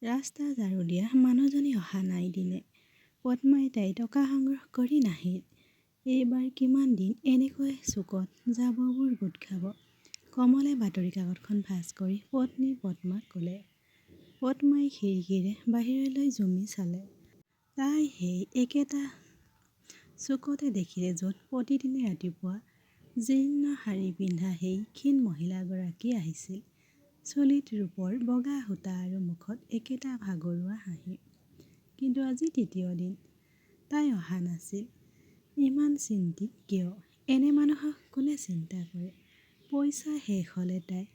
ৰাস্তা ঝাৰু দিয়া মানুহজনী অহা নাই দিনে। পদ্মাই তাই টকা সংগ্ৰহ কৰি নাহিল। এইবাৰ কিমান দিন এনেকৈ চুকত জাবৰবোৰ গোট খাব। কমলে বাতৰি কাকতখন ভাঁজ কৰি পত্নী পদ্মাক ক'লে। পদ্মাই খিৰিকীৰে বাহিৰলৈ জুমি চালে। তাই সেই একেটা চুকতে দেখিলে য'ত প্ৰতিদিনে ৰাতিপুৱা জীৰ্ণ শাৰী পিন্ধা সেই ক্ষীণ মহিলাগৰাকী আহিছিল। চুলিত ৰূপৰ বগা সূতা আৰু মুখত একেটা ভাগৰুৱা হাঁহি। কিন্তু আজি তৃতীয় দিন। তাই অহা নাছিল। ইমান চিন্তিত কিয়? এনে মানুহক কোনে চিন্তা কৰে? পইচা শেষ হ'লে তাই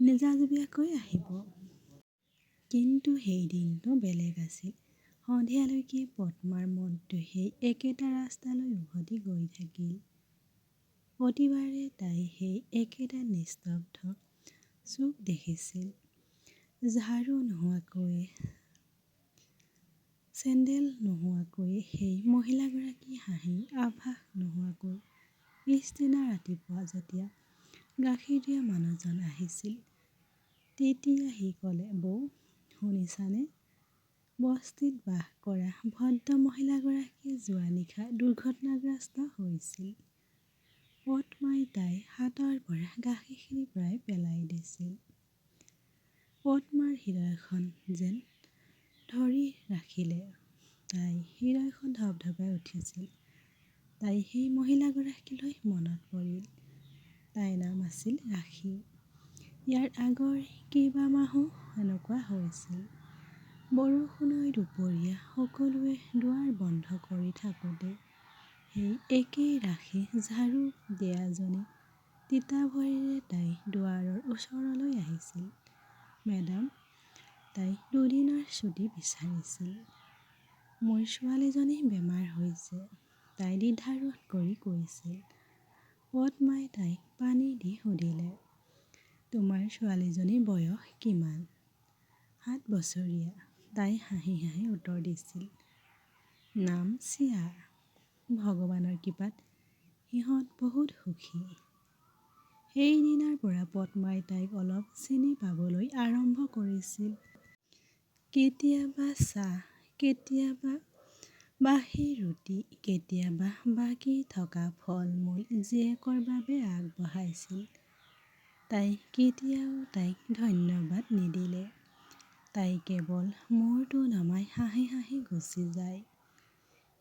নিজাববীয়াকৈ আহিব। কিন্তু সেই দিনটো বেলেগ আছিল। সন্ধিয়ালৈকে পদ্মাৰ মনটো সেই একেটা ৰাস্তালৈ উভতি গৈ থাকিল। প্ৰতিবাৰে তাই সেই একেটা নিস্তব্ধ চুক দেখিছিল। ঝাৰু নোহোৱাকৈয়ে, চেণ্ডেল নোহোৱাকৈয়ে, সেই মহিলাগৰাকীৰ হাঁহিৰ আভাস নোহোৱাকৈ পিছদিনা ৰাতিপুৱা যেতিয়া গাখীৰ দিয়া মানুহজন আহিছিল, তেতিয়া সি ক'লে, বৌ শুনিছানে? বস্তিত বাস কৰা ভদ্ৰ মহিলাগৰাকী যোৱা নিশা দুৰ্ঘটনাগ্ৰস্ত হৈছিল। পদ্মাই তাইৰ হাতৰ পৰা গাখীৰখিনি প্ৰায় পেলাই দিছিল। পদ্মাৰ হৃদয়খন যেন ধৰি ৰাখিলে। তাইৰ হৃদয়খন ধপধপাই উঠিছিল। তাই সেই মহিলাগৰাকীলৈ মনত পৰিল। তাইৰ নাম আছিল ৰাখী। ইয়াৰ আগৰ কেইবামাহো এনেকুৱা হৈছিল। বৰষুণৰ দুপৰীয়া সকলোৱে দুৱাৰ বন্ধ কৰি থাকোঁতে সেই একেই ৰাখী ঝাৰু দিয়াজনী তিতা ভৰিৰে তাইৰ দুৱাৰৰ ওচৰলৈ আহিছিল। মেডাম, তাই দুদিনৰ ছুটী বিচাৰিছিল। মোৰ ছোৱালীজনীৰ বেমাৰ হৈছে, তাই দ্বিধাবোধ কৰি কৈছিল। পদ্মাই তাইক পানী দি সুধিলে, তোমাৰ ছোৱালীজনীৰ বয়স কিমান? 7 বছৰীয়া। তাই হাঁহি হাঁহি উত্তৰ দিছিল। নাম চিয়া। ভগৱানৰ কৃপাত সিহঁত বহুত সুখী। সেইদিনাৰ পৰা পদ্মাই তাইক অলপ চিনি পাবলৈ আৰম্ভ কৰিছিল। কেতিয়াবা চাহ, কেতিয়াবা বাঁহী ৰুটি, কেতিয়াবা বাকী থকা ফল-মূল জীয়েকৰ বাবে আগবঢ়াইছিল। তাই কেতিয়াও তাইক ধন্যবাদ নিদিলে। তাই কেৱল মূৰটো নমাই হাঁহি হাঁহি গুচি যায়।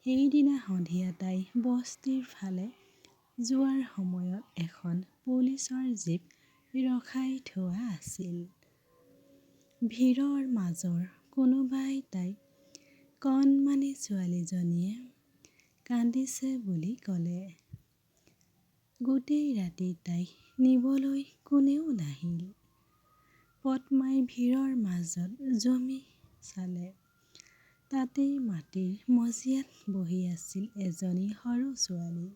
সেইদিনা সন্ধিয়া তাই বস্তিৰ ফালে যোৱাৰ সময়ত এখন পুলিচৰ জীপ ৰখাই থোৱা আছিল। ভিৰৰ মাজৰ কোনোবাই তাইক কণমানি ছোৱালীজনীয়ে কান্দিছে বুলি ক'লে। গোটেই ৰাতি তাইক নিবলৈ কোনেও নাহিল। পদ্মাই ভিৰৰ মাজত জুমি চালে। তাতেই মাটিৰ মজিয়াত বহি আছিল এজনী সৰু ছোৱালী।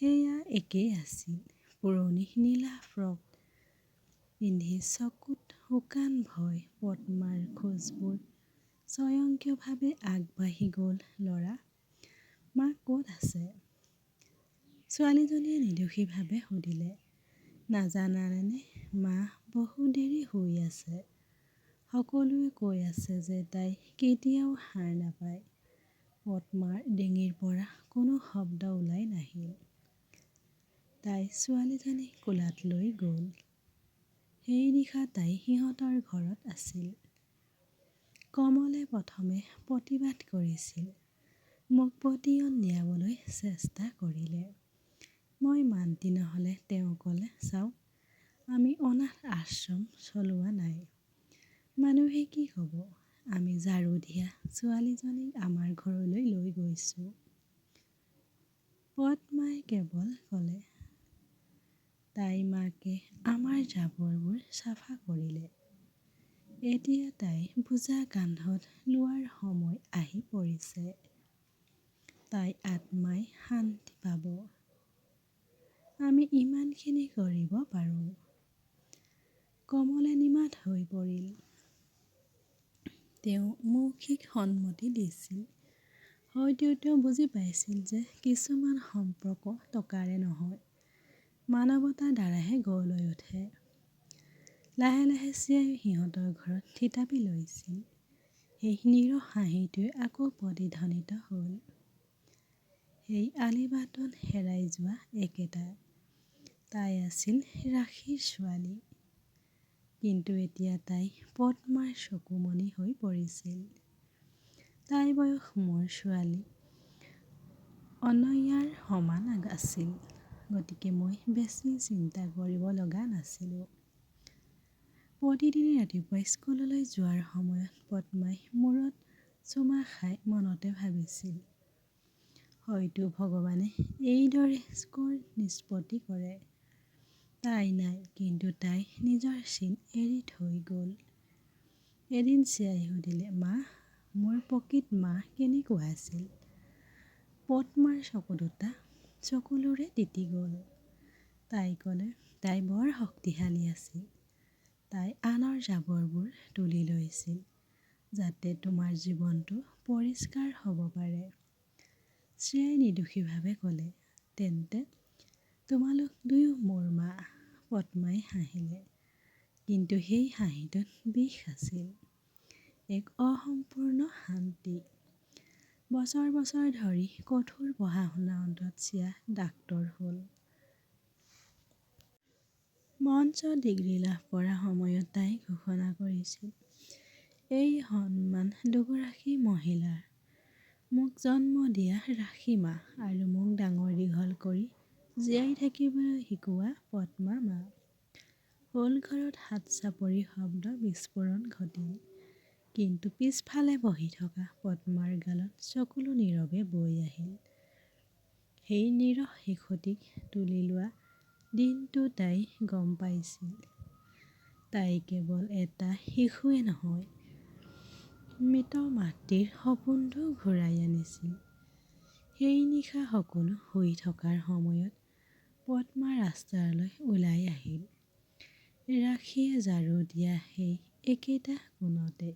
সেয়া একেই আছিল। পুৰণি নীলা ফ্ৰক পিন্ধি চকুত শুকান ভয়। পদ্মাৰ খোজবোৰ স্বয়ংক্ৰিয়ভাৱে আগবাঢ়ি গ'ল। ল'ৰা, মা ক'ত আছে? ছোৱালীজনীয়ে নিৰ্দোষীভাৱে সুধিলে। নাজানানে মা বহু দেৰি শুই আছে। সকলোৱে কৈ আছে যে তাই কেতিয়াও সাৰ নাপায়। পদ্মাৰ ডিঙিৰ পৰা কোনো শব্দ ওলাই নাহিল। তাই ছোৱালীজনীক কোলাত লৈ গ'ল। সেই নিশা তাই সিহঁতৰ ঘৰত আছিল। কমলে প্ৰথমে প্ৰতিবাদ কৰিছিল। মোক পতিয়ন নিয়াবলৈ চেষ্টা কৰিলে। মই মান্তি নহ'লে তেওঁ ক'লে, চাওক, আমি অনাথ আশ্ৰম চলোৱা নাই। মানুহে কি ক'ব? আমি ঝাৰু দিয়া ছোৱালীজনীক আমাৰ ঘৰলৈ লৈ গৈছোঁ। পদ্মাই কেৱল ক'লে, তাইৰ মাকে আমাৰ জাবৰবোৰ চাফা কৰিলে। এতিয়া তাই বোজা কান্ধত লোৱাৰ সময় আহি পৰিছে। তাইৰ আত্মাই শান্তি পাব। আমি ইমানখিনি কৰিব পাৰোঁ। কমলে নিমাত হৈ পৰিল। তেওঁ মৌখিক সন্মতি দিছিল। হয়তো তেওঁ বুজি পাইছিল যে কিছুমান সম্পৰ্ক টকাৰে নহয়, মানৱতাৰ দ্বাৰাহে গঢ় লৈ উঠে। লাহে লাহে চিয়াই সিহঁতৰ ঘৰত থিতাপি লৈছিল। সেই নীৰৱ হাঁহিটোৱে আকৌ প্ৰতিধ্বনিত হ'ল। সেই আলিবাটত হেৰাই যোৱা একেটা। তাই আছিল ৰাখীৰ ছোৱালী। কিন্তু এতিয়া তাই পদ্মাৰ চকুমনি হৈ পৰিছিল। তাই বয়স মোৰ ছোৱালী অনয়াৰ সমান আছিল। গতিকে মই বেছি চিন্তা কৰিব লগা নাছিলোঁ। প্ৰতিদিনে ৰাতিপুৱা স্কুললৈ যোৱাৰ সময়ত পদ্মাই মূৰত চুমা খাই মনতে ভাবিছিল, হয়তো ভগৱানে এইদৰে স্ক'ৰ নিষ্পত্তি কৰে। তাই নাই, কিন্তু তাই নিজৰ চিন এৰি থৈ গ'ল। এদিন চিয়াই সুধিলে, মা, মোৰ প্ৰকৃত মা কেনেকুৱা আছিল? পদ্মাৰ চকু দুটা চকুলোৰে তিতি গ'ল। তাই ক'লে, তাই বৰ শক্তিশালী আছিল। তাই আনৰ জাবৰবোৰ তুলি লৈছিল, যাতে তোমাৰ জীৱনটো পৰিষ্কাৰ হ'ব পাৰে। চিয়াই নিৰ্দোষীভাৱে ক'লে, তেন্তে তোমালোক দুয়ো মোৰ মা। পদ্মাই হাঁহিলে। কিন্তু সেই হাঁহিটোত বিষ আছিল, এক অসম্পূৰ্ণ শান্তি। বছৰ বছৰ ধৰি কঠোৰ পঢ়া-শুনাৰ অন্তত চিয়া ডাক্তৰ হ'ল। মঞ্চত ডিগ্ৰী লাভ কৰাৰ সময়ত তাই ঘোষণা কৰিছিল, এই সন্মান দুগৰাকী মহিলাৰ, মোক জন্ম দিয়া ৰাখী মা আৰু মোক ডাঙৰ দীঘল কৰি জীয়াই থাকিবলৈ শিকোৱা পদ্মা মা। হলঘৰত হাত চাপৰিৰ শব্দ বিস্ফোৰণ ঘটিল। কিন্তু পিছফালে বহি থকা পদ্মাৰ গালত চকুলো নীৰৱে বৈ আহিল। সেই নিৰহ শিশুটিক তুলি লোৱা দিনটো তাই গম পাইছিল, তাই কেৱল এটা শিশুৱে নহয়, মৃত মাতৃৰ সপোনটো ঘূৰাই আনিছিল। সেই নিশা সকলো শুই থকাৰ সময়ত পদ্মা ৰাস্তালৈ ওলাই আহিল। ৰাখীয়ে ঝাৰু দিয়া সেই একেটা কোণতে।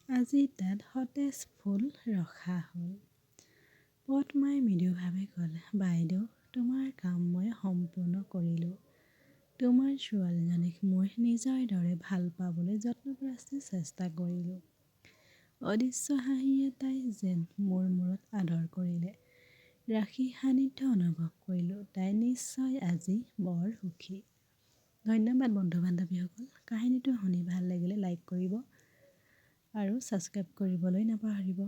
আজি তাত সতেজ ফুল ৰখা হ'ল। পদ্মাই মৃদুভাৱে ক'লে, বাইদেউ, তোমাৰ কাম মই সম্পূৰ্ণ কৰিলোঁ। তোমাৰ ছোৱালীজনীক মোৰ নিজৰ দৰে ভাল পাবলৈ যত্নপ্ৰস্তে চেষ্টা কৰিলোঁ। অদৃশ্য হাঁহি এটাই যেন মোৰ মূৰত আদৰ কৰিলে। ৰাখীৰ সান্নিধ্য অনুভৱ কৰিলোঁ। তাই নিশ্চয় আজি বৰ সুখী। ধন্যবাদ বন্ধু-বান্ধৱীসকল। কাহিনীটো শুনি ভাল লাগিলে লাইক কৰিব আৰু ছাবস্ক্ৰাইব কৰিবলৈ নাপাহৰিব।